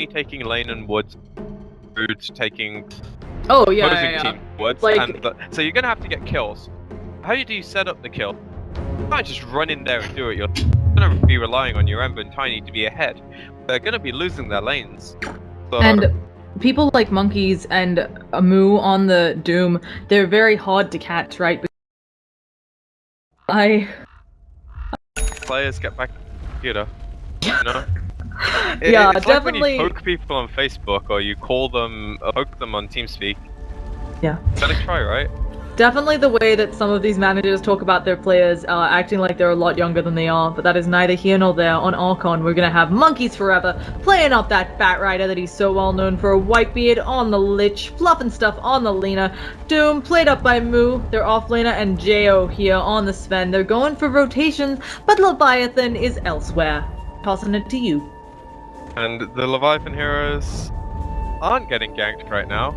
Tiny taking lane and woods, Brood taking opposing team woods, Like- and so you're gonna have to get kills. How do you set up the kill? You can't just run in there and do it. You're gonna be relying on your Ember and Tiny to be ahead. They're gonna be losing their lanes. So, And people like Monkeys and Amu on the Doom, they're very hard to catch, right? players get back to the computer. You know? Yeah, it's definitely. like when you poke people on Facebook or you call them, poke them on TeamSpeak. Yeah. Gotta try, right? Definitely the way that some of these managers talk about their players acting like they're a lot younger than they are, but that is neither here nor there. On Archon, we're gonna have Monkeys forever, playing up that Bat Rider that he's so well known for, Whitebeard on the Lich, Fluff and Stuff on the Lena, Doom played up by Moo, their offlaner, and Jo here on the Sven. They're going for rotations, but Leviathan is elsewhere. Tossing it to you. And the Leviathan heroes aren't getting ganked right now.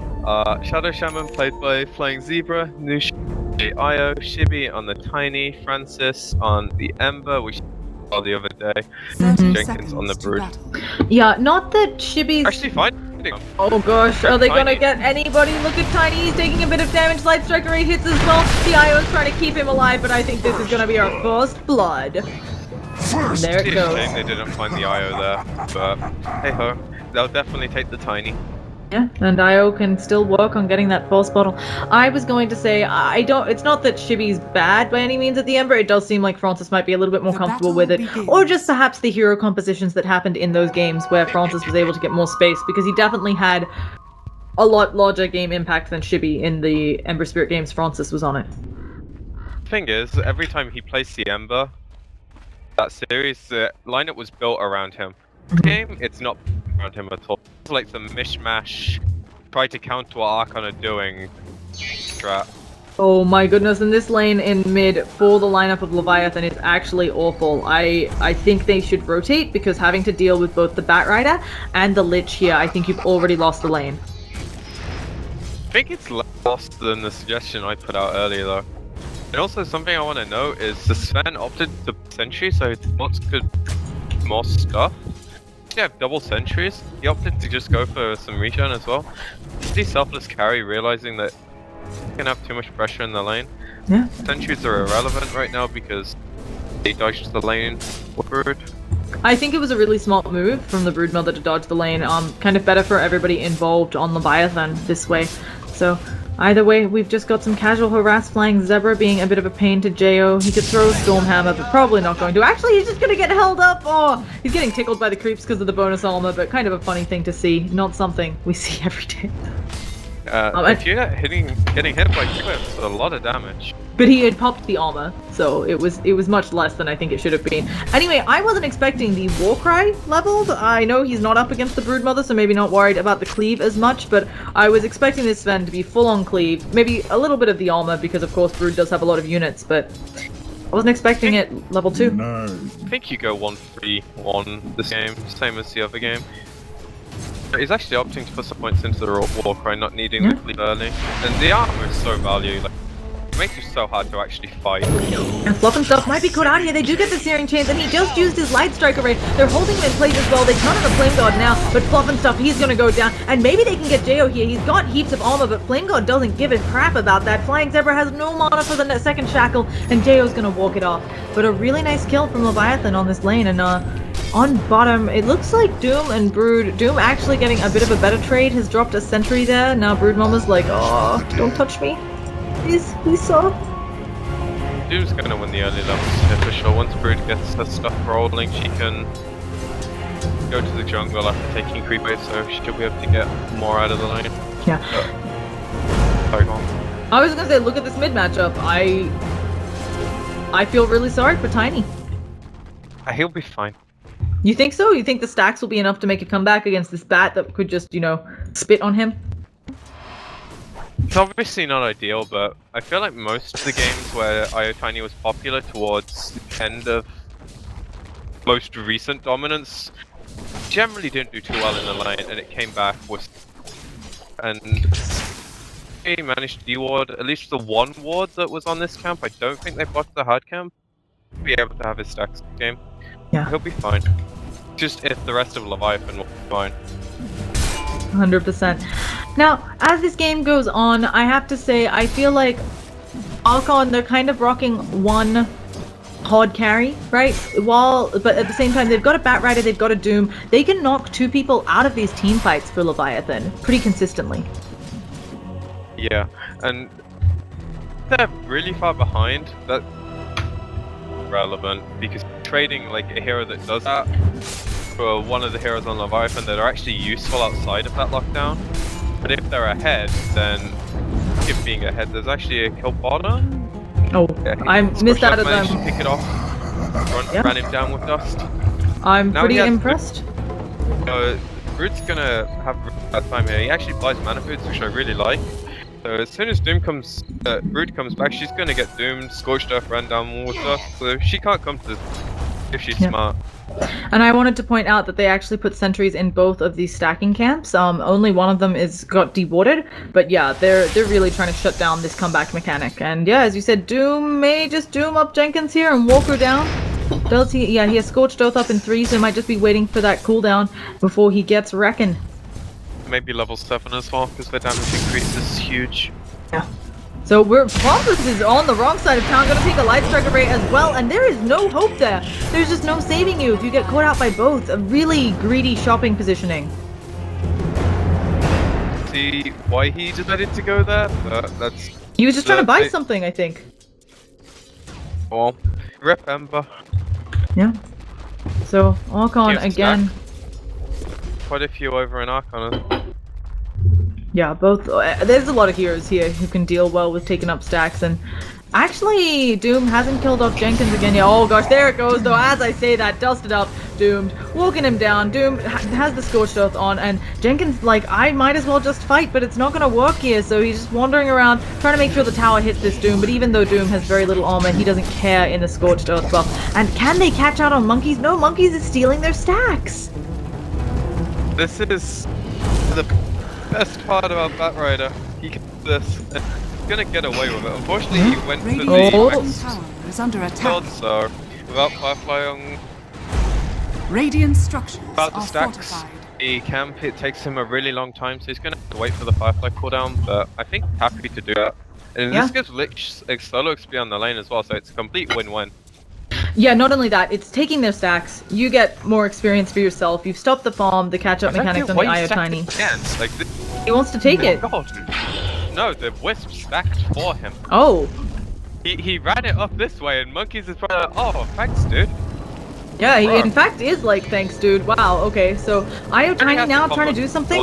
Shadow Shaman played by Flying Zebra, Nush, Io, Shibi on the Tiny, Francis on the Ember, which saw the other day, Jenkins on the Brood. Yeah, not that Shibi's... Actually fine. Oh gosh, are they gonna Tiny. get anybody? Look at Tiny, he's taking a bit of damage, Light Striker rate hits as well. The IO's trying to keep him alive, but I think this is gonna be our first blood. There it It's a goes. shame they didn't find the IO there, but hey ho, they'll definitely take the Tiny. Yeah, and IO can still work on getting that false bottle. I was going to say, it's not that Shibi's bad by any means at the Ember, it does seem like Francis might be a little bit more comfortable with it. Or just perhaps the hero compositions that happened in those games where Francis was able to get more space, because he definitely had a lot larger game impact than Shibi in the Ember Spirit games Francis was on it. Thing is, every time he plays the Ember, that series, the lineup was built around him. This game, it's not around him at all. It's like the mishmash, try to counter what Archon are doing strat. Oh my goodness, and this lane in mid for the lineup of Leviathan is actually awful. I think they should rotate, because having to deal with both the Bat Rider and the Lich here, I think you've already lost the lane. I think it's less than the suggestion I put out earlier though. And also something I want to note is the Sven opted to Sentry, so his bots could do more stuff. They have double sentries. He opted to just go for some regen as well. The selfless carry, realizing that he can have too much pressure in the lane. Yeah. Sentries are irrelevant right now because they dodged the lane forward. I think it was a really smart move from the Broodmother to dodge the lane. Kind of better for everybody involved on Leviathan this way. So either way, we've just got some casual harass Flying Zebra being a bit of a pain to Jo. He could throw Stormhammer, but probably not going to. Actually, he's just gonna get held up! Oh, he's getting tickled by the creeps because of the bonus armor, but kind of a funny thing to see. Not something we see every day. If you're getting hit by clips, a lot of damage. But he had popped the armor, so it was much less than I think it should have been. Anyway, I wasn't expecting the Warcry leveled. I know he's not up against the Broodmother, so maybe not worried about the cleave as much, but I was expecting this Sven to be full on cleave. Maybe a little bit of the armor, because of course Brood does have a lot of units, but I wasn't expecting it level 2. No. I think you go 1-3-1 this game, same as the other game. He's actually opting to put some points into the Warcry, not needing the cleave early. And the armor is so valuable. Like, it makes it so hard to actually fight. And Fluff and Stuff might be caught out here. They do get the Searing Chains, and he just used his Light Strike array. They're holding him in place as well. They turn on the Flame God now, but Fluff and Stuff, he's gonna go down. And maybe they can get Jo here. He's got heaps of armor, but Flame God doesn't give a crap about that. Flying Zebra has no mana for the second Shackle, and Jo's gonna walk it off. But a really nice kill from Leviathan on this lane, and on bottom, it looks like Doom and Brood. Doom actually getting a bit of a better trade, has dropped a sentry there. Now Brood Mama's like, oh, don't touch me. Please, sir. Doom's gonna win the early levels here for sure. Once Brood gets her stuff rolling, she can go to the jungle after taking creep wave, so she'll be able to get more out of the lane. Yeah. Sorry, go on. I was gonna say, look at this mid matchup. I feel really sorry for Tiny. He'll be fine. You think so? You think the stacks will be enough to make a comeback against this bat that could just, spit on him? It's obviously not ideal, but I feel like most of the games where IO Tiny was popular towards the end of most recent dominance generally didn't do too well in the lane, and it came back with... And he managed to de-ward at least the one ward that was on this camp. I don't think they blocked the hard camp. Be able to have his stacks game. Yeah. He'll be fine. Just if the rest of Leviathan will be fine. 100%. Now, as this game goes on, I have to say, I feel like Archon, they're kind of rocking one hard carry, right? But at the same time, they've got a Bat Rider, they've got a Doom. They can knock 2 people out of these team fights for Leviathan pretty consistently. Yeah, and they're really far behind. That's relevant because trading like a hero that does that for one of the heroes on Leviathan that are actually useful outside of that lockdown. But if they're ahead, then if being ahead, there's actually a kill bottom. Oh, Yeah, I missed out of them. Pick it off. Ran him down with dust. I'm pretty impressed. Brood's gonna have a bad time here. He actually buys mana foods, which I really like. So as soon as Brood comes back, she's gonna get doomed, scorched earth, ran down with dust. So she can't come to this if she's smart. And I wanted to point out that they actually put sentries in both of these stacking camps. Only one of them got dewarded, but yeah, they're really trying to shut down this comeback mechanic. And yeah, as you said, Doom may just doom up Jenkins here and walk her down. He has Scorched Earth up in 3, so he might just be waiting for that cooldown before he gets reckoned. Maybe level 7 as well, because their damage increase is huge. Yeah. So Pompous is on the wrong side of town, gonna take a Light Strike Array as well, and there is no hope there. There's just no saving you if you get caught out by both. A really greedy shopping positioning. See why he decided to go there? He was just trying to buy something, I think. Well, rip Ember. Yeah. So, Archon again. Quite a few over in Archon. Yeah, both. There's a lot of heroes here who can deal well with taking up stacks, and actually, Doom hasn't killed off Jenkins again yet. Oh gosh, there it goes, though, as I say that, dusted up, Doomed, walking him down. Doom has the Scorched Earth on, and Jenkins, like, I might as well just fight, but it's not gonna work here, so he's just wandering around, trying to make sure the tower hits this Doom, but even though Doom has very little armor, he doesn't care in the Scorched Earth buff. And can they catch out on Monkeys? No, Monkeys is stealing their stacks! This is the best part about Bat Rider. He can do this, and he's gonna get away with it. Unfortunately, he went for the tower is under attack. So without Firefly on Radiant structures about the are stacks, fortified. the camp, it takes him a really long time, so he's gonna have to wait for the Firefly cooldown. But I think he's happy to do that, and this gives Lich solo XP on the lane as well, so it's a complete win-win. Yeah, not only that, it's taking their stacks. You get more experience for yourself. You've stopped the farm, the catch-up mechanics on the IO Tiny. Like He wants to take it. God. No, the Wisp stacked for him. Oh. He ran it up this way, and Monkeys is probably like, oh, thanks, dude. Yeah, he in fact is like, thanks, dude. Wow, okay, so IO Tiny now trying to do something?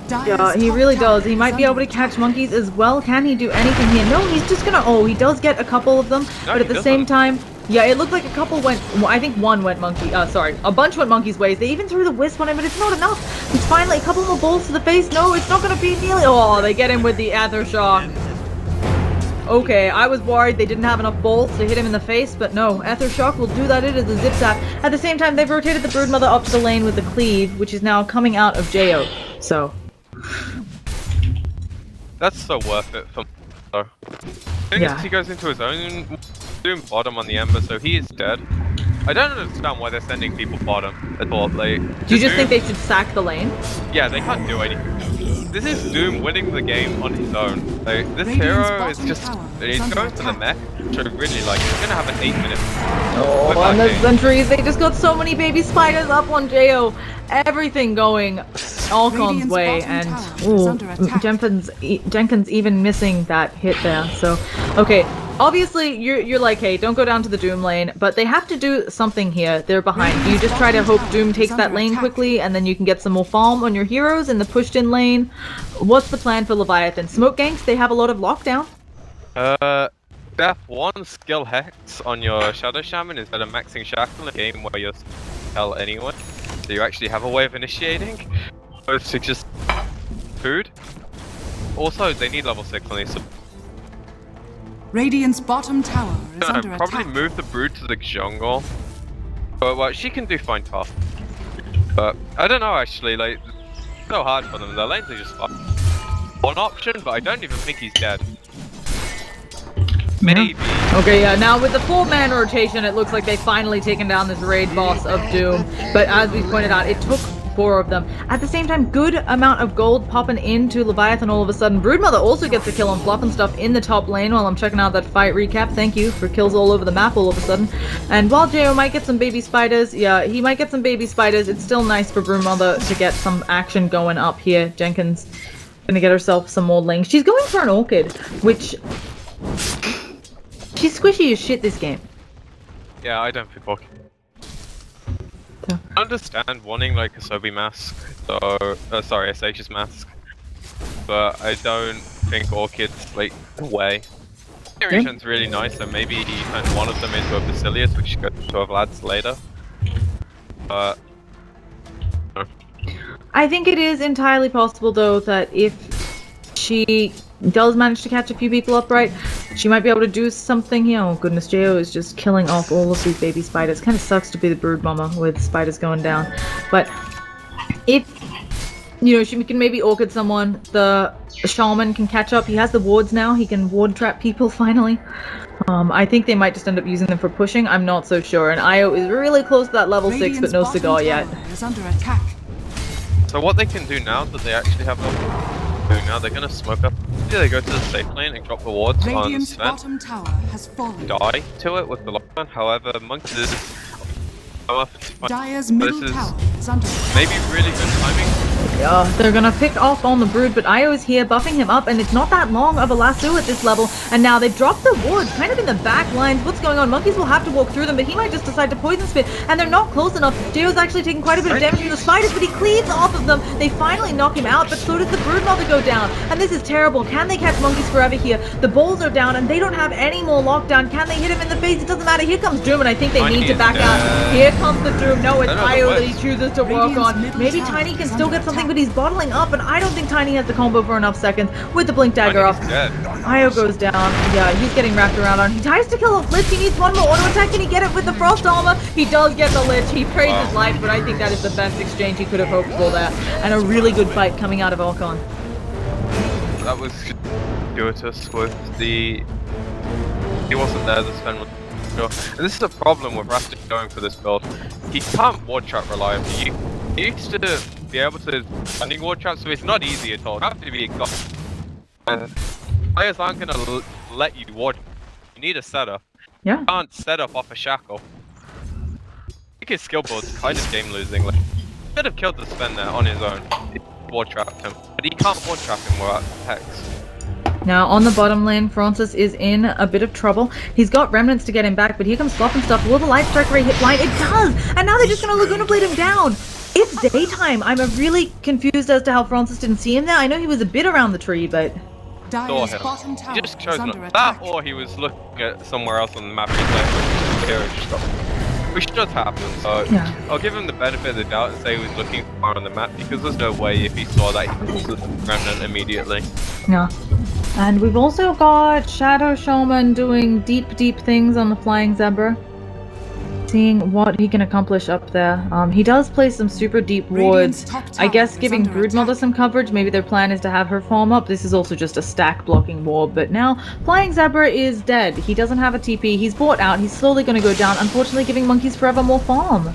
Yeah, he really does. He might be able to catch Monkeys as well. Can he do anything here? No, he's just gonna... Oh, he does get a couple of them, but at the same time... Yeah, it looked like a couple went... Well, I think one went Monkey... sorry. A bunch went Monkey's ways. They even threw the Wisp on him, but it's not enough. It's finally a couple more balls to the face. No, it's not going to be nearly... Oh, they get him with the Aether Shock. Okay, I was worried they didn't have enough bolts to hit him in the face, but no. Aether Shock will do that. It is a zip zap. At the same time, they've rotated the Broodmother up to the lane with the Cleave, which is now coming out of Jo. So... That's so worth it for... The thing is, he goes into his own Doom bottom on the Ember, so he is dead. I don't understand why they're sending people bottom at all. Like, do you just think they should sack the lane? Yeah, they can't do anything. This is Doom winning the game on his own. Like, this hero is just... He's going for the mech, which I really like. He's gonna have an 8-minute... Oh, and the sentries, they just got so many baby spiders up on Jo. Everything going Archon's way, and ooh, Jenkins even missing that hit there. So, okay, obviously you're like, hey, don't go down to the Doom lane, but they have to do something here. They're behind. Do you just try to hope Doom takes that lane quickly, and then you can get some more farm on your heroes in the pushed-in lane? What's the plan for Leviathan? Smoke ganks? They have a lot of lockdown. Death 1 skill hex on your Shadow Shaman instead of maxing Shackle in a game where you're hell anyway. So you actually have a way of initiating. Both to just food. Also, they need level 6 on these. Radiant's bottom tower is under attack. Probably move the Brood to the jungle. But well, she can do fine top. But I don't know actually, like, it's so hard for them. Their lanes are just fun. One option, but I don't even think he's dead. Maybe. Okay, yeah, now with the 4-man rotation, it looks like they've finally taken down this raid boss of Doom. But as we pointed out, it took 4 of them. At the same time, good amount of gold popping into Leviathan all of a sudden. Broodmother also gets a kill on Fluff and Stuff in the top lane while I'm checking out that fight recap. Thank you for kills all over the map all of a sudden. And while Jo might get some baby spiders, yeah, he might get some baby spiders, it's still nice for Broodmother to get some action going up here. Jenkins gonna get herself some more lings. She's going for an Orchid, which... she's squishy as shit this game. Yeah, I don't think Orchid. So. I understand wanting like a Sobi mask, so sorry, a Sage's mask, but I don't think Orchid's like the way. Variation's really nice, so maybe you turn one of them into a Basilius, which goes to a Vlad's later. But I think it is entirely possible though that if she does manage to catch a few people upright, she might be able to do something here. Oh goodness, Jo is just killing off all of these baby spiders. Kind of sucks to be the brood mama with spiders going down. But if, you know, she can maybe Orchid someone, the shaman can catch up. He has the wards now. He can ward trap people finally. I think they might just end up using them for pushing. I'm not so sure. And Io is really close to that level 6, but no cigar yet. Is under attack. so what they can do now that they actually have now, they're gonna smoke up. Yeah, they go to the safe lane and drop the wards on Radiant's Sven. bottom tower has fallen. Die to it with the lockdown. However, Monks is Dire's middle tower is under attack. maybe really good timing. Yeah, they're gonna pick off on the brood, but Io is here buffing him up, and it's not that long of a lasso at this level. And now they've dropped the ward kind of in the back lines. What's going on? Monkeys will have to walk through them, but he might just decide to poison spit, and they're not close enough. Jo's actually taking quite a bit of damage from the spiders, but he cleaves off of them. They finally knock him out, but so does the brood mother go down. And this is terrible. Can they catch Monkeys forever here? The balls are down, and they don't have any more lockdown. Can they hit him in the face? It doesn't matter. Here comes Doom, and I think they need to back out. Here comes the Doom. No, it's Io that he chooses to work on. Maybe Tiny can still get something, but he's bottling up, and I don't think Tiny has the combo for enough seconds with the Blink Dagger off. Io goes down. Yeah, he's getting wrapped around on. He tries to kill off Lich. He needs one more auto attack. Can he get it with the Frost Armor? He does get the Lich. He prays his life, but I think that is the best exchange he could have hoped for there. And a really good fight coming out of Archon. That was gratuitous with the... He wasn't there, the Sven was... And this is a problem with Rastic going for this build. He can't ward trap reliably. He used to be able to running ward trap, so it's not easy at all. You have to be a god. And players aren't going to let you ward. You need a setup. Yeah. You can't set up off a shackle. I think his skill build's kind of game losing. Like, he could have killed the Sven there on his own. He ward trapped him. But he can't ward trap him without Hex. Now, on the bottom lane, Francis is in a bit of trouble. He's got remnants to get him back, but here comes Flop and Stuff. Will the Light Strike Ray hit blind? It does! And now they're just going to Laguna Blade him down! It's daytime! I'm really confused as to how Francis didn't see him there. I know he was a bit around the tree, but... Dire's bottom tower He just chose is not under that, attack. or he was looking at somewhere else on the map. He's like, here, it just got... Which does happen, so Yeah. I'll give him the benefit of the doubt and say he was looking far on the map, because there's no way if he saw that he would have Remnant immediately. Yeah. And we've also got Shadow Shaman doing deep things on the Flying Zebra. Seeing what he can accomplish up there. He does play some super deep wards. I guess giving Broodmother some coverage. Maybe their plan is to have her farm up. This is also just a stack blocking ward. But now, Flying Zebra is dead. He doesn't have a TP. He's bought out. He's slowly going to go down. Unfortunately, giving Monkeys Forever more farm. I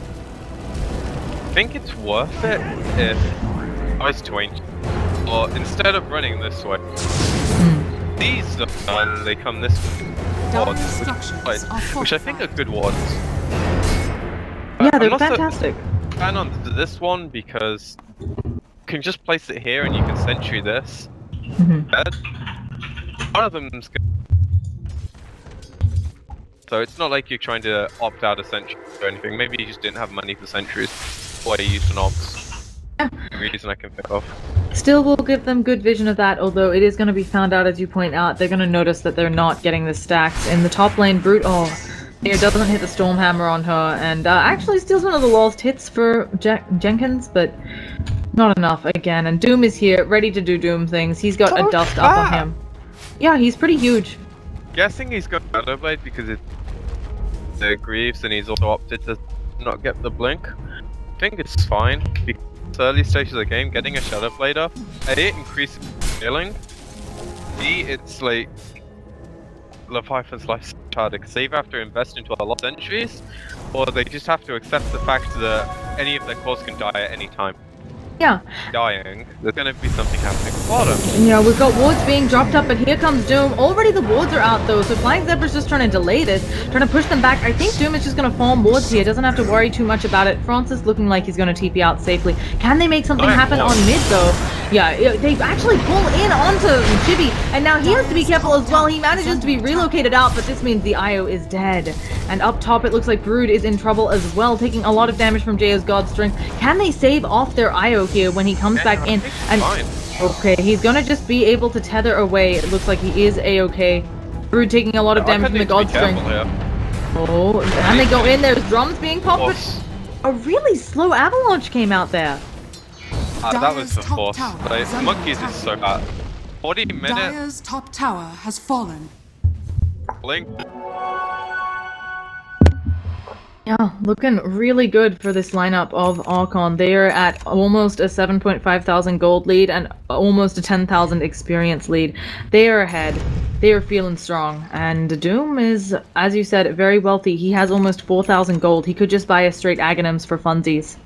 think it's worth it if I was to ancient. Or instead of running this way, these and they come this way. Wards, which I think are good wards. Yeah, they're I'm not fantastic. So fan on this one because you can just place it here and you can sentry this. Dead. One of them's good. So it's not like you're trying to opt out a sentry or anything. Maybe you just didn't have money for sentries. Or you used an ops. Yeah. The reason I can think of. Still will give them good vision of that, although it is going to be found out, as you point out. They're going to notice that they're not getting the stacks. In the top lane, Brute, here doesn't hit the Stormhammer on her, and actually steals one of the lost hits for Jenkins, but not enough again. And Doom is here, ready to do Doom things. He's got a dust up on him. Yeah, he's pretty huge. Guessing he's got Shadowblade because it's the Greaves, and he's also opted to not get the blink. I think it's fine. Because early stages of the game, getting a Shadowblade up, A, it increases healing. B, it's like Leviathan's life charter, because they either have to invest into a lot of sentries, or they just have to accept the fact that any of their cores can die at any time. Yeah. dying, there's gonna be something happening bottom. Yeah, we've got wards being dropped up, but here comes Doom. Already the wards are out though, so Flying Zebra's just trying to delay this, trying to push them back. I think Doom is just going to farm wards here, doesn't have to worry too much about it. Francis looking like he's going to TP out safely. Can they make something happen on mid though? Yeah, they actually pull in onto Chibi, and now he has to be careful as well. He manages to be relocated out, but this means the IO is dead. And up top, it looks like Brood is in trouble as well, taking a lot of damage from Jayo's God Strength. Can they save off their IO here when he comes back in? And okay, he's gonna just be able to tether away. It looks like he is A-okay. Brood taking a lot of damage from the God Strength. Oh, and they go in. There's drums being popped, but a really slow avalanche came out there. That was the force. Monkeys is so bad. 40 minutes. Dire's top tower has fallen. Link. Yeah, looking really good for this lineup of Archon. They are at almost a 7,500 gold lead and almost a 10,000 experience lead. They are ahead. They are feeling strong. And Doom is, as you said, very wealthy. He has almost 4,000 gold. He could just buy a straight Aghanims for funsies.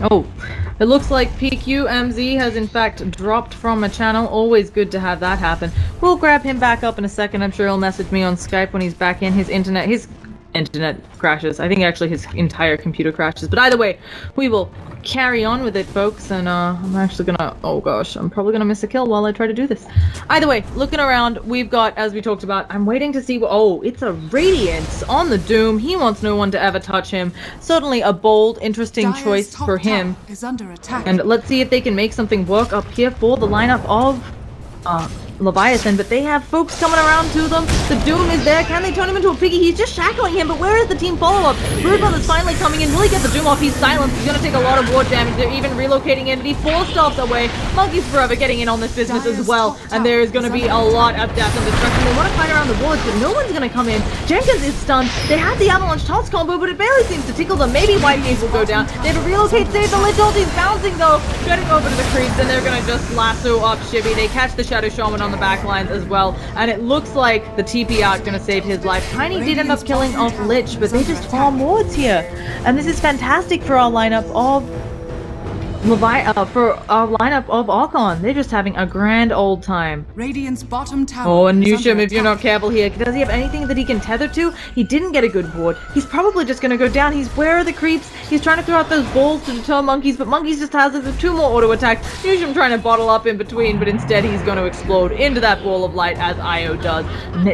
Oh, it looks like PQMZ has in fact dropped from a channel. Always good to have that happen. We'll grab him back up in a second. I'm sure he'll message me on Skype when he's back in. His internet crashes. I think actually his entire computer crashes. But either way, we will carry on with it, folks. And I'm actually gonna, oh gosh, I'm probably gonna miss a kill while I try to do this. Either way, looking around, we've got, as we talked about, I'm waiting to see what, oh, it's a Radiance on the Doom. He wants no one to ever touch him. Certainly a bold, interesting choice for him. Is under attack. And let's see if they can make something work up here for the lineup of Leviathan, but they have folks coming around to them. The Doom is there. Can they turn him into a piggy? He's just shackling him, but where is the team follow-up? Broodmother's finally coming in. Will he get the Doom off? He's silenced. He's going to take a lot of ward damage. They're even relocating in, but he 4-stops away. Monkey's Forever getting in on this business as well, and there is going to be a lot of death and destruction. They want to fight around the wards, but no one's going to come in. Jenkins is stunned. They have the Avalanche Toss combo, but it barely seems to tickle them. Maybe White Gaze will go down. They have a relocate, save the Lich ult. He's bouncing, though, getting over to the creeps, and they're going to just lasso up Shibby. They catch the Shadow Shaman on the back lines as well, and it looks like the TP out gonna save his life. Tiny did end up killing off Lich, but they just farm wards here, and this is fantastic for our lineup of Archon. They're just having a grand old time. Radiant's bottom tower. Oh, and Nusham, if you're not careful here, does he have anything that he can tether to? He didn't get a good ward. He's probably just gonna go down. Where are the creeps? He's trying to throw out those balls to deter monkeys, but monkeys just has 2 more auto attacks. Nusham trying to bottle up in between, but instead he's going to explode into that ball of light as Io does.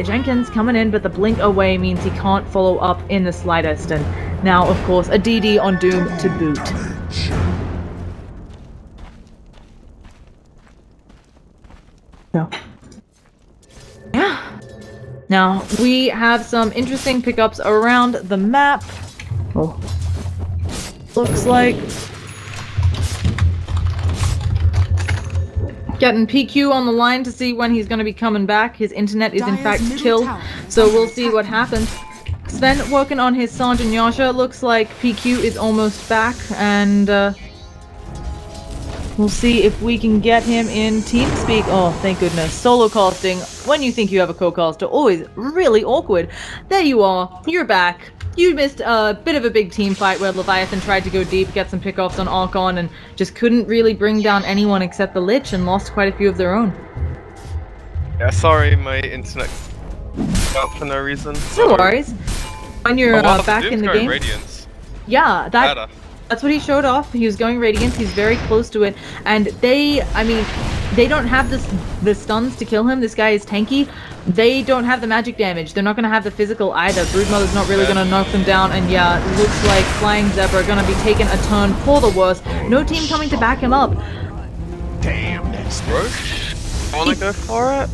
Jenkins coming in, but the blink away means he can't follow up in the slightest. And now, of course, a DD on Doom to boot. So, yeah. Now, we have some interesting pickups around the map. Oh. Looks like getting PQ on the line to see when he's going to be coming back. His internet is in fact killed, so we'll see what happens. Sven working on his Sanj and Yasha. Looks like PQ is almost back, and we'll see if we can get him in TeamSpeak. Oh, thank goodness. Solo casting, when you think you have a co-caster, always really awkward. There you are. You're back. You missed a bit of a big team fight where Leviathan tried to go deep, get some pickoffs on Archon, and just couldn't really bring down anyone except the Lich, and lost quite a few of their own. Yeah, sorry, my internet out for no reason. No worries. When you're back in the game. Radiance. Yeah, that's what he showed off. He was going Radiance. He's very close to it, and they don't have the stuns to kill him. This guy is tanky. They don't have the magic damage. They're not going to have the physical either. Broodmother's not really going to knock them down, and yeah, it looks like Flying Zebra are going to be taking a turn for the worse. No team coming to back him up. Damn, that's Roche? Wanna go for it?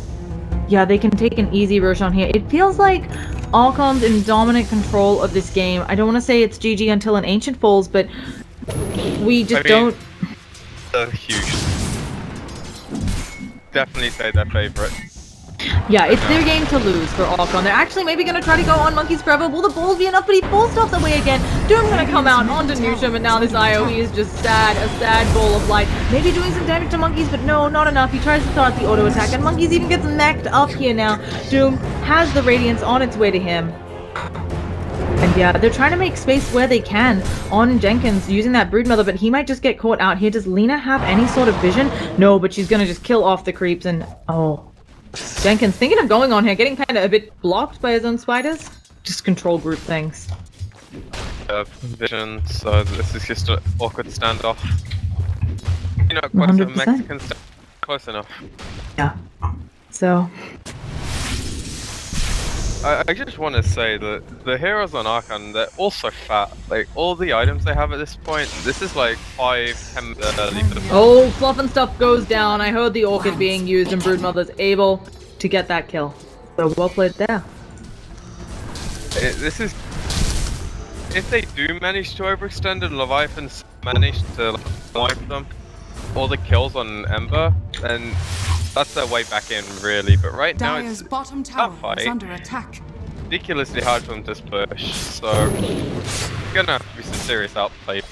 Yeah, they can take an easy Roche on here. It feels like Archon's in dominant control of this game. I don't want to say it's GG until an Ancient falls, but we just don't... They're huge. Definitely say their favorite. Yeah, it's their game to lose for Archon. They're actually maybe going to try to go on Monkeys Forever. Will the balls be enough? But he forced off the way again. Doom's going to come out onto Newsham, and now this IOE is just sad. A sad ball of light. Maybe doing some damage to Monkeys, but no, not enough. He tries to start the auto attack, and Monkeys even gets mech'd up here now. Doom has the Radiance on its way to him. And yeah, they're trying to make space where they can on Jenkins using that Broodmother, but he might just get caught out here. Does Lena have any sort of vision? No, but she's going to just kill off the creeps, and oh... Jenkins thinking of going on here, getting kind of a bit blocked by his own spiders. Just control group things. Vision, so this is just an awkward standoff. You know, quite 100%. a Mexican close enough. Yeah. So... I just want to say that the heroes on Archon, they're also fat. Like, all the items they have at this point, this is like 5-10 early for the... Oh, Fluff and Stuff goes down. I heard the Orchid being used, and Broodmother's able to get that kill. So well played there. This is... If they do manage to overextend and Leviathan's managed to wipe them, all the kills on Ember, then that's their way back in, really. But right now, it's bottom tower that fight. is under attack. Ridiculously hard for them to push, so gonna have to be some serious outplay.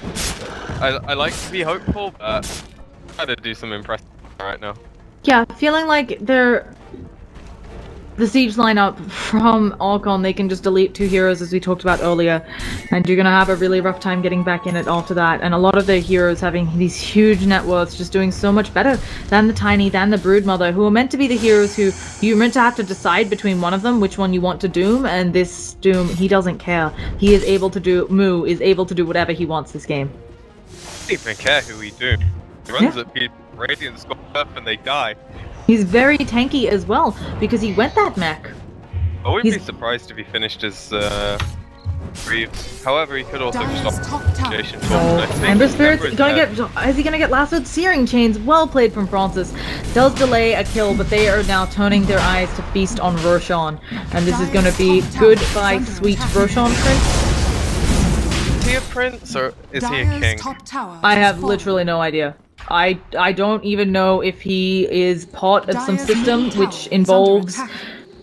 I like to be hopeful, but try to do some impressive right now. Yeah, feeling like they're... The siege lineup from Archon, they can just delete 2 heroes as we talked about earlier, and you're gonna have a really rough time getting back in it after that. And a lot of their heroes having these huge net worths, just doing so much better than the Tiny, than the Broodmother, who are meant to be the heroes who you're meant to have to decide between one of them, which one you want to doom, and this Doom, he doesn't care. He is able to do, Moo is able to do whatever he wants this game. I don't even care who he dooms. He runs at people, Radiance go up and they die. He's very tanky as well, because he went that mech. I wouldn't be surprised if he finished his Reeves. However, he could also stop Jason. Ember Spirit's gonna get... Is he gonna get lassoed? Searing Chains, well played from Francis. Does delay a kill, but they are now turning their eyes to feast on Roshan. And this is gonna be goodbye, sweet Roshan Prince. Is he a prince, or is he a king? I have literally no idea. I don't even know if he is part of some system which involves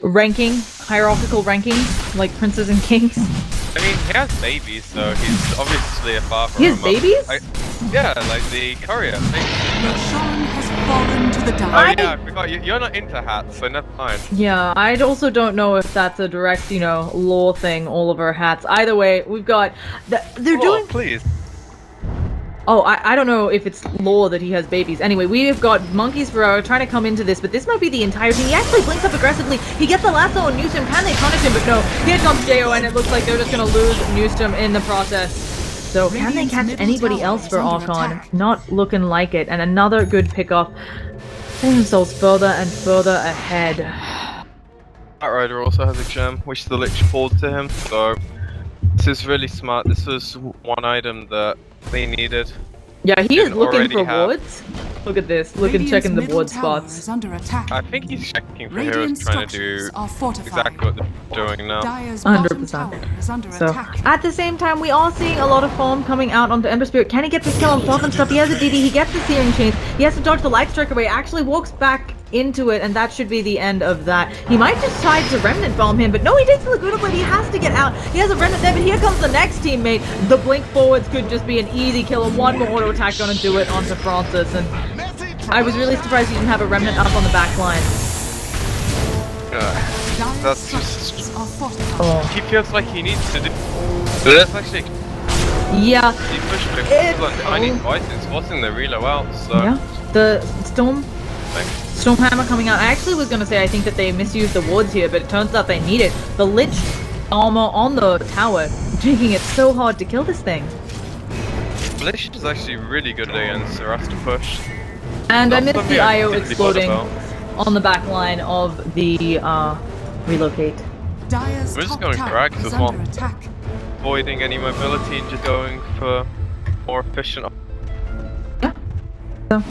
ranking, hierarchical ranking, like princes and kings. I mean, he has babies, so he's obviously a father. He has babies? Yeah, like the courier. Roshan has fallen to the Oh yeah, I forgot. You're not into hats, so never mind. Yeah, I also don't know if that's a direct, you know, lore thing, all of our hats. Either way, we've got... They're doing... please. Oh, I don't know if it's lore that he has babies. Anyway, we have got Monkeys Forever trying to come into this, but this might be the entire team. He actually blinks up aggressively. He gets the lasso on Newsom. Can they punish him? But no, here comes Jo, and it looks like they're just going to lose Newsom in the process. So can they catch anybody else for Archon? Not looking like it. And another good pickoff. Putting themselves further and further ahead. That Rider also has a gem, which the Lich pulled to him, so this is really smart. This was one item that they needed. Yeah, he is looking for wards. Look at this. Look and checking the ward spots. I think he's checking for heroes trying to do exactly what they're doing now. 100%. So, at the same time, we are seeing a lot of form coming out onto Ember Spirit. Can he get this kill on Fluff and Stuff? He has a DD, he gets the Searing Chains. He has to dodge the Light Strike away, actually walks back into it, and that should be the end of that. He might just try to Remnant Bomb him, but no, he takes the Laguna Blade. He has to get out. He has a Remnant there, but here comes the next teammate. The blink forwards could just be an easy kill, and one more auto attack gonna do it onto Francis, and I was really surprised he didn't have a Remnant up on the back line. That's just... He feels like he needs to do... But that's actually... Yeah. He pushed it tiny twice, it's forcing the reload out, so... Yeah, the Stormhammer coming out. I actually was going to say I think that they misused the wards here, but it turns out they need it. The Lich armor on the tower, making it so hard to kill this thing. Lich is actually really good against Sarasta push. And I missed the IO exploding on the back line of the relocate. We're just going for Axe as well. Avoiding any mobility and just going for more efficient. Yeah. So.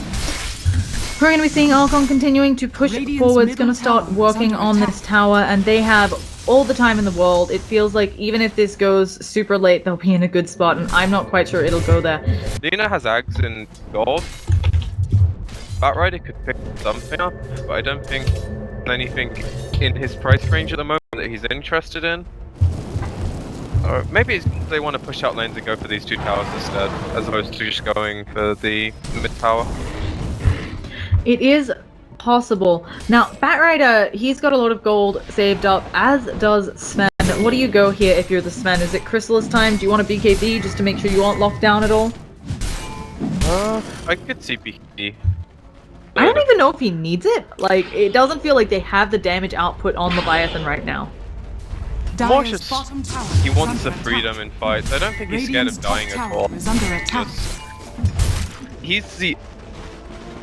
We're going to be seeing Archon continuing to push forwards, going to start working on this tower, and they have all the time in the world. It feels like even if this goes super late, they'll be in a good spot, and I'm not quite sure it'll go there. Lena has Ags in gold. Batrider could pick something up, but I don't think anything in his price range at the moment that he's interested in. Or maybe they want to push out lanes and go for these 2 towers instead, as opposed to just going for the mid tower. It is possible. Now, Batrider, he's got a lot of gold saved up, as does Sven. What do you go here if you're the Sven? Is it Chrysalis time? Do you want a BKB just to make sure you aren't locked down at all? I could see BKB. I don't even know if he needs it. Like, it doesn't feel like they have the damage output on Leviathan right now. More just, he wants the freedom in fights. I don't think he's scared of dying at all. He's the,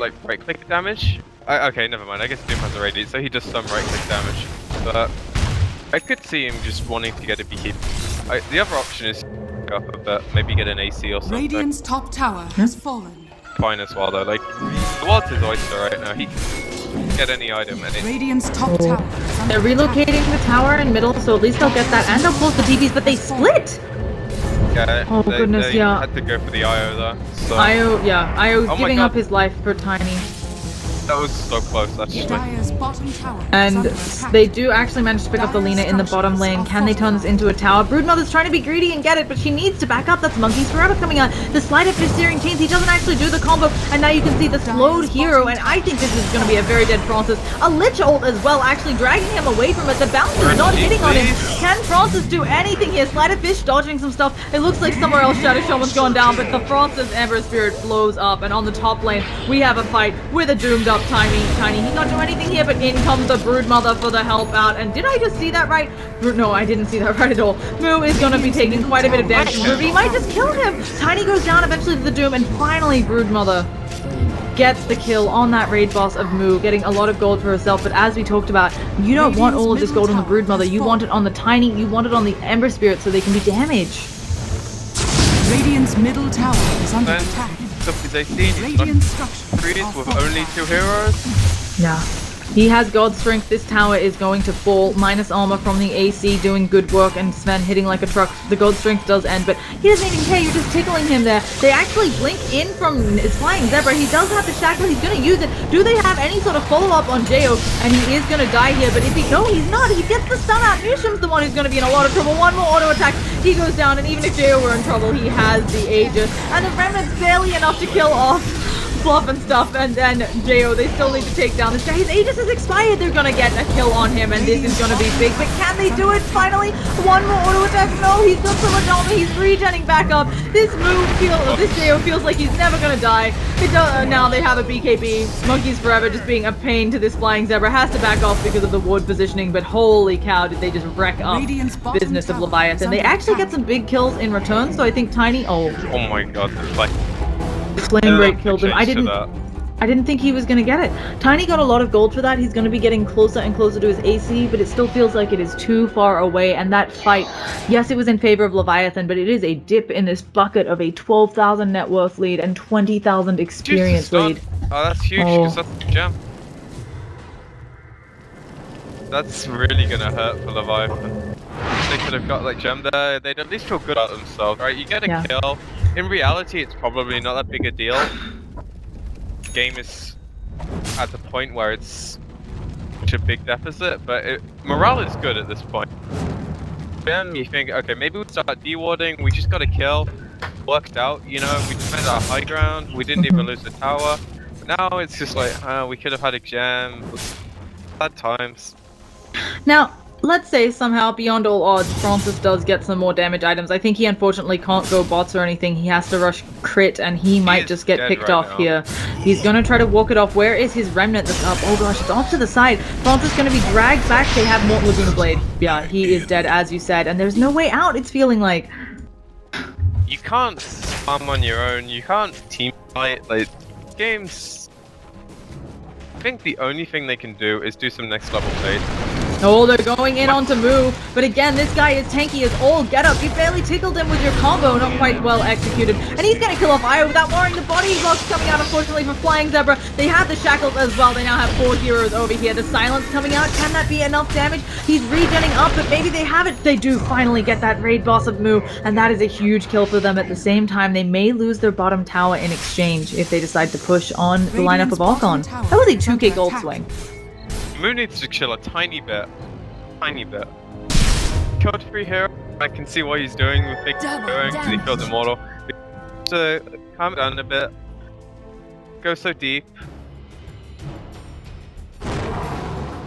like, right-click damage. Okay, never mind. I guess Doom has a radius, so he does some right-click damage. But I could see him just wanting to get a BKB. The other option is go up a bit, maybe get an AC or something. Radiant's top tower has fallen. Fine as well though. Like, the world's his oyster right now. He can get any item and Radiant's top tower. They're relocating the tower in middle, so at least they'll get that, and they'll close the TVs, but they split! Yeah, oh goodness, they yeah. had to go for the IO though. So. IO's giving up his life for Tiny. That was so close, actually. And they do actually manage to pick up the Lina in the bottom lane. Can they turn this into a tower? Broodmother's trying to be greedy and get it, but she needs to back up. That's Monkeys Forever coming out. The slide of his searing chains, he doesn't actually do the combo, and now you can see the slowed hero, and I think this is going to be a very dead Francis. A Lich ult as well, actually dragging him away from it. The bounce is not hitting on him. Can Francis do anything here? Slide of Fish dodging some stuff. It looks like somewhere else Shadow Shaman's gone down, but the Francis Ember Spirit blows up, and on the top lane, we have a fight with a doomed up Tiny. He can't do anything here, but in comes the Broodmother for the help out. And did I just see that right? No, I didn't see that right at all. Moo is going to be taking quite a bit of damage. Ruby might just kill him. Tiny goes down eventually to the Doom, and finally Broodmother gets the kill on that raid boss of Moo, getting a lot of gold for herself. But as we talked about, you don't want all of this gold on the Broodmother. You want it on the Tiny, you want it on the Ember Spirit so they can be damaged. Radiant's middle tower is under attack. Radiant structure with only 2 heroes. Yeah. He has God Strength. This tower is going to fall. Minus armor from the AC doing good work, and Sven hitting like a truck. The God Strength does end, but he doesn't even care. You're just tickling him there. They actually blink in from his Flying Zebra. He does have the Shackle. He's going to use it. Do they have any sort of follow-up on Jao? And he is going to die here, but if he... No, he's not. He gets the stun out. Nisham's the one who's going to be in a lot of trouble. One more auto attack. He goes down, and even if Jao were in trouble, he has the Aegis. And the Remnant's barely enough to kill off Fluff and stuff, and then Jao, they still need to take down this guy. His Aegis is expired. They're gonna get a kill on him, and this is gonna be big. But can they do it finally? One more auto attack. No, he's got so much armor. He's regenning back up. This Jao feels like he's never gonna die. Now they have a BKB. Monkeys Forever just being a pain to this Flying Zebra. Has to back off because of the ward positioning, but holy cow, did they just wreck up business of Leviathan. They actually get some big kills in return, so I think Tiny... Oh my god, like... Flame Break killed him. I didn't think he was gonna get it. Tiny got a lot of gold for that. He's gonna be getting closer and closer to his AC, but it still feels like it is too far away. And that fight, yes, it was in favor of Leviathan, but it is a dip in this bucket of a 12,000 net worth lead and 20,000 experience lead. Oh, that's huge, because that's the gem. That's really gonna hurt for Leviathan. They could have got like gem there, they'd at least feel good about themselves, right? You get a kill. In reality, it's probably not that big a deal. The game is at the point where it's such a big deficit, but morale is good at this point. Then you think, okay, maybe we start de-warding, we just got a kill. Worked out, you know, we defended our high ground, we didn't even lose the tower. But now it's just like, we could have had a gem. Bad times. Now, let's say somehow, beyond all odds, Francis does get some more damage items. I think he unfortunately can't go bots or anything. He has to rush crit, and he might just get picked off here. He's gonna try to walk it off. Where is his remnant that's up? Oh gosh, it's off to the side. Francis gonna be dragged back. They have more Laguna Blade. Yeah, he is dead, as you said, and there's no way out, it's feeling like. You can't farm on your own. You can't team fight. Like, games... I think the only thing they can do is do some next level bait. Oh, they're going in onto Moo, but again, this guy is tanky as all get up. You barely tickled him with your combo, not quite well executed. And he's gonna kill off Io without worrying. The body blocks coming out, unfortunately, for Flying Zebra. They have the shackles as well. They now have 4 heroes over here. The silence coming out. Can that be enough damage? He's regenning up, but maybe they have it. They do finally get that raid boss of Moo, and that is a huge kill for them. At the same time, they may lose their bottom tower in exchange if they decide to push on the lineup of Archon. That was a 2k gold swing. Moon needs to chill a tiny bit. Tiny bit. Killed free hero. I can see what he's doing with big heroing because he killed Immortal. So calm down a bit. Go so deep.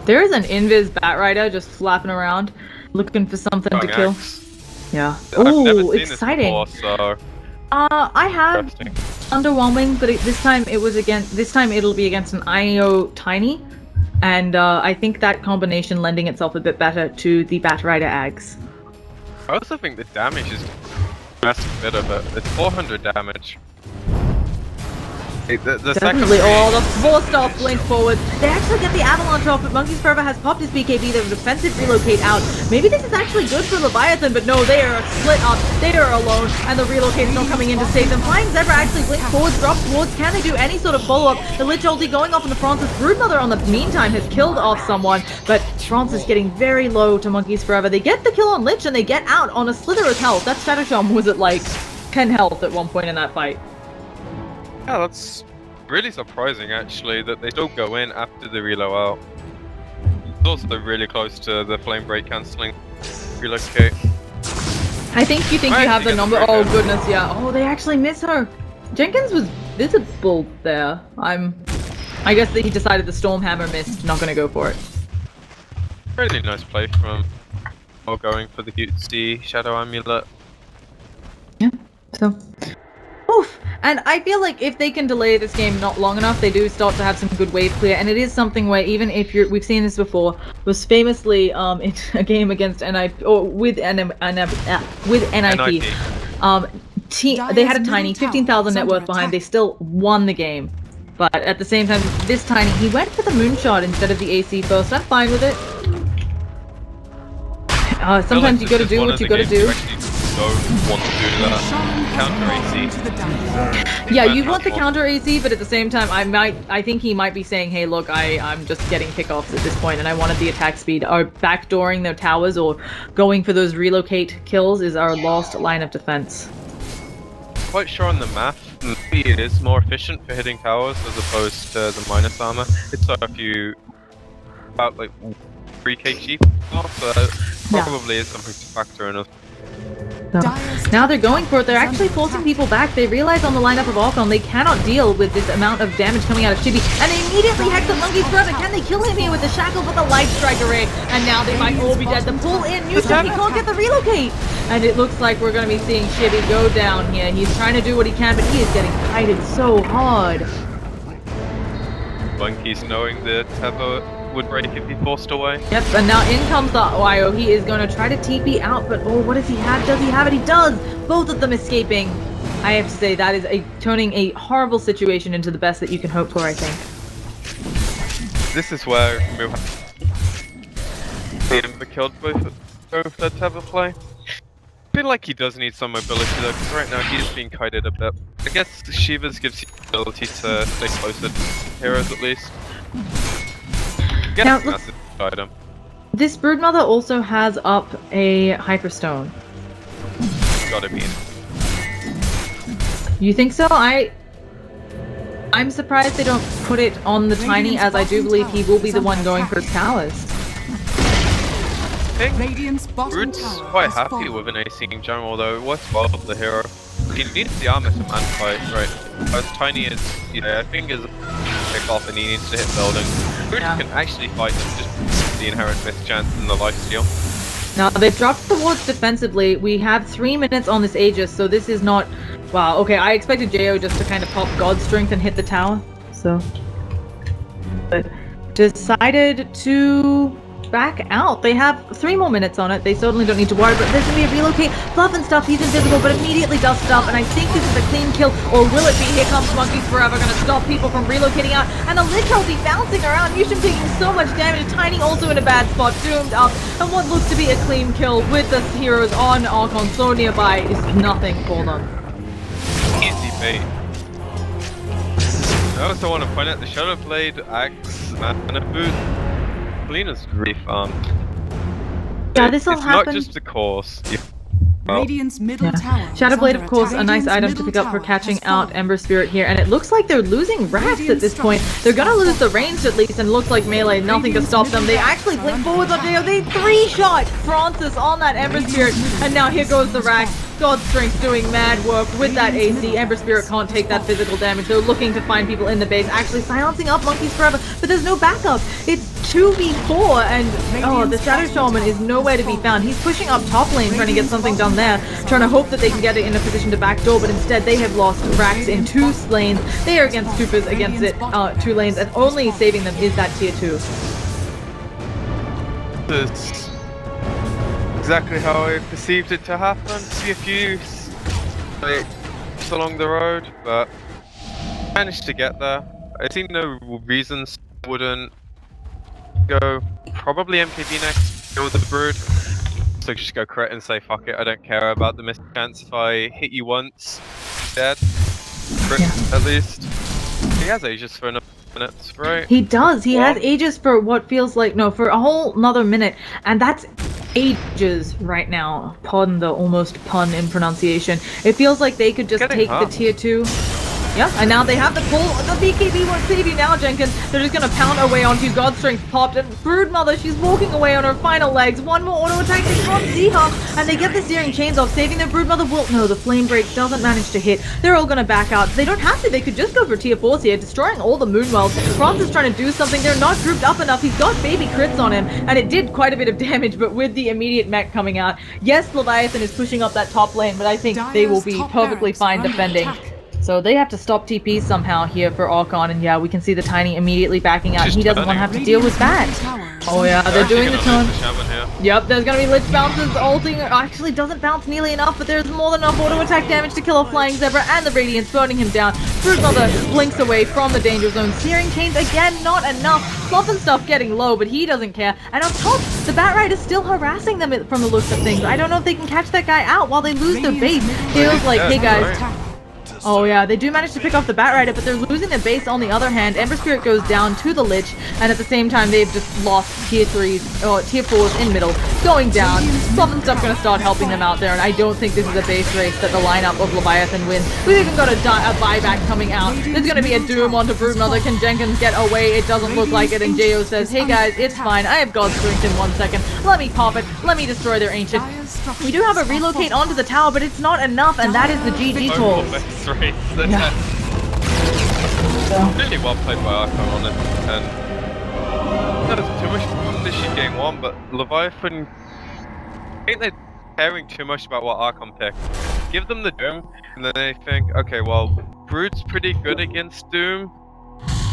There is an invis Batrider just flapping around, looking for something to kill. Yeah. Ooh, exciting. I've never seen this before, so I have underwhelming, but this time it'll be against an IO Tiny, and I think that combination lending itself a bit better to the Batrider Ags. I also think the damage is massive bit of it. It's 400 damage. The Definitely. Oh, the 4-star flank forward. They actually get the avalanche off, but Monkeys Forever has popped his BKB. There's a defensive relocate out. Maybe this is actually good for Leviathan, but no, they are split up. They are alone, and the relocate is not coming in to save them. Flying Zebra actually blinks forwards, drops towards. Can they do any sort of follow-up? The Lich ulti going off in the Francis. Broodmother on the meantime has killed off someone, but Francis getting very low to Monkeys Forever. They get the kill on Lich, and they get out on a slither of health. That Shadowsharm was at like 10 health at one point in that fight. Yeah, that's really surprising actually that they still go in after the reload out. It's also really close to the flame break cancelling relocate. I think you have the number. Oh goodness, yeah. Oh, they actually miss her. Jenkins was visible there. I guess that he decided the Stormhammer missed. Not gonna go for it. Really nice play from going for the cutesy Shadow Amulet. Yeah. So. Oof. And I feel like if they can delay this game not long enough, they do start to have some good wave clear. And it is something where even if we've seen this before, was famously in a game against NIP or with NIP. They had a Tiny 15,000 net worth behind. They still won the game, but at the same time, this Tiny he went for the moonshot instead of the AC first. I'm fine with it. Sometimes you gotta do what you gotta do. Don't want to do that. Counter AC. Yeah, you want the counter AC, but at the same time, I think he might be saying, hey, look, I'm just getting pickoffs at this point, and I wanted the attack speed. Or backdooring their towers or going for those relocate kills is our last line of defense. Quite sure on the math, maybe it is more efficient for hitting towers as opposed to the minus armor. It's a few, about like 3k cheap, so that probably is something to factor in. So, now they're going for it. They're actually forcing people back. They realize on the lineup of Archon they cannot deal with this amount of damage coming out of Chibi, and they immediately hex the Monkeys Forever. Can they kill him here with the shackle but the light strike array? And now they might all be dead. The pull in, Newstone, he can't get the relocate, and it looks like we're going to be seeing Chibi go down here. He's trying to do what he can, but he is getting kited so hard. Monkeys knowing that Teva would break if he forced away. Yep, and now in comes the IO. He is going to try to TP out, but oh, what does he have? Does he have it? He does! Both of them escaping. I have to say, that is turning a horrible situation into the best that you can hope for, I think. This is where Muhammad killed both the Teva play. I feel like he does need some mobility though, because right now he's being kited a bit. I guess Shiva's gives you the ability to stay closer to heroes at least. Now, this Broodmother also has up a Hyperstone. Gotta be. You think so? I'm surprised they don't put it on the Tiny, as I do believe he will be the one going for his towers. I think Brood's quite happy with an AC in general though. It works well with the hero. He needs the armor to man fight, right? As Tiny as, I think is pick off and he needs to hit buildings. Brood can actually fight them, just the inherent mischance and the lifesteal. Now they've dropped towards defensively. We have 3 minutes on this Aegis, so this is not... Wow, okay, I expected Jo just to kind of pop God Strength and hit the tower, so... But decided to back out. They have 3 more minutes on it. They certainly don't need to worry, but there's going to be a relocate. Fluff and stuff, he's invisible, but immediately dusted up, and I think this is a clean kill, or will it be? Here comes Monkeys Forever, going to stop people from relocating out, and the Lich will be bouncing around. Yushin taking so much damage, Tiny also in a bad spot, doomed up, and what looks to be a clean kill with the heroes on Archon so nearby is nothing for them. Easy bait. I also want to point out the Shadow Blade, Axe, and a boot. Lena's really fun. Yeah, this all it's happened. Not just the course. Radiant's middle tower. Shadowblade, is of course, under a nice attack. item to pick up for catching out Ember Spirit here, and it looks like they're losing Rax at this point. They're gonna lose the range at least, and looks like melee, nothing to stop them. They actually blink forwards on JO. They 3-shot Francis on that Ember Spirit, and now here goes the Rax. God's Strength doing mad work with that AC. Ember Spirit can't take that physical damage. They're looking to find people in the base, actually silencing up Monkeys Forever, but there's no backup. It's 2v4, and the Shadow Shaman is nowhere to be found. He's pushing up top lane, trying to get something done there, trying to hope that they can get it in a position to backdoor, but instead they have lost Rax in 2 lanes. They are against Supers against it, 2 lanes, and only saving them is that tier 2. That's exactly how I perceived it to happen. See a few along the road, but managed to get there. I see no reasons I wouldn't go probably MKB next, kill the Brood. So just go crit and say fuck it, I don't care about the missed chance. If I hit you once, dead. Crit at least. He has Aegis for another minute, right? He does. He has Aegis for what feels like, for a whole another minute, and that's ages right now. Pardon the almost pun in pronunciation. It feels like they could just take the tier 2. Yeah, and now they have the pull. The BKB won't save you now, Jenkins. They're just gonna pound away onto you. God's Strength popped, and Broodmother, she's walking away on her final legs. One more auto attack, they can't see her, and they get the Searing Chains off, saving their Broodmother. Will no, the Flame Break doesn't manage to hit. They're all gonna back out. They don't have to. They could just go for tier 4s here, destroying all the Moonwells. Franz is trying to do something. They're not grouped up enough. He's got baby crits on him, and it did quite a bit of damage, but with the immediate mech coming out. Yes, Leviathan is pushing up that top lane, but I think they will be perfectly fine defending. So they have to stop TP somehow here for Archon, and yeah, we can see the Tiny immediately backing out. He doesn't want to have to deal with that. Oh yeah, they're doing the turn. Yep, there's gonna be Lich bounces, ulting actually doesn't bounce nearly enough, but there's more than enough auto attack damage to kill a Flying Zebra, and the Radiance burning him down. Broodmother blinks away from the danger zone. Searing Chains again, not enough. Fluff and Stuff getting low, but he doesn't care. And on top, the Batrider is still harassing them from the looks of things. I don't know if they can catch that guy out while they lose their base. Feels like, hey guys. Oh yeah, they do manage to pick off the Batrider, but they're losing their base on the other hand. Ember Spirit goes down to the Lich, and at the same time they've just lost tier 3s, or tier 4s in middle, going down. Fluff and Stuff gonna start helping them out there, and I don't think this is a base race that the lineup of Leviathan wins. We've even got a buyback coming out. There's gonna be a Doom onto Broodmother. Can Jenkins get away? It doesn't look like it, and Jo says, hey guys, it's fine. I have God's Strength in 1 second. Let me pop it. Let me destroy their Ancient. We do have a relocate onto the tower, but it's not enough, and that is the GG toll. Really well played by Archon on it, and not too much competition game 1, but Leviathan, I think they're caring too much about what Archon picked. Give them the Doom, and then they think, okay, well, Brood's pretty good against Doom.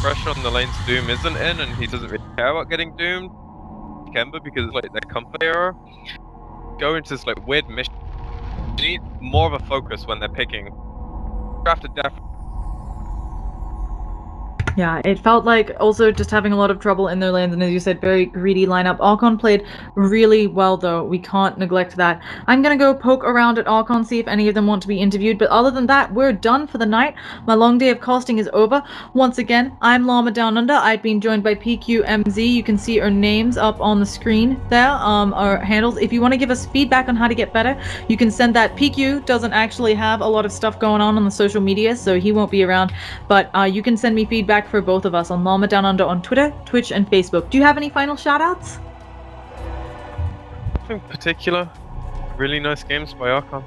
Pressure on the lane's Doom isn't in, and he doesn't really care about getting doomed. Kemba, because it's like their comfort era. Go into this like weird mission. You need more of a focus when they're picking. After death. Yeah, it felt like also just having a lot of trouble in their lanes, and as you said, very greedy lineup. Archon played really well though, we can't neglect that. I'm gonna go poke around at Archon, see if any of them want to be interviewed, but other than that, we're done for the night. My long day of casting is over. Once again, I'm Llama Down Under. I've been joined by PQMZ. You can see our names up on the screen there, our handles. If you want to give us feedback on how to get better, you can send that. PQ doesn't actually have a lot of stuff going on the social media, so he won't be around, but you can send me feedback for both of us on Llama Down Under on Twitter, Twitch, and Facebook. Do you have any final shout-outs? Nothing particular. Really nice games by Archon.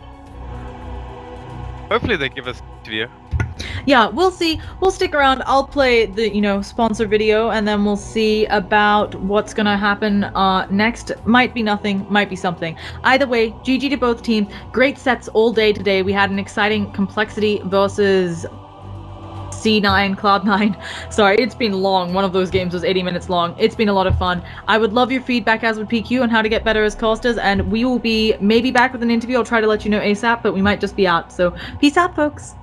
Hopefully they give us an interview. Yeah, we'll see. We'll stick around. I'll play the, sponsor video, and then we'll see about what's gonna happen next. Might be nothing, might be something. Either way, GG to both teams. Great sets all day today. We had an exciting Complexity versus C9, Cloud9. Sorry, it's been long. One of those games was 80 minutes long. It's been a lot of fun. I would love your feedback, as would PQ, on how to get better as casters, and we will be maybe back with an interview. I'll try to let you know ASAP, but we might just be out. So, peace out, folks.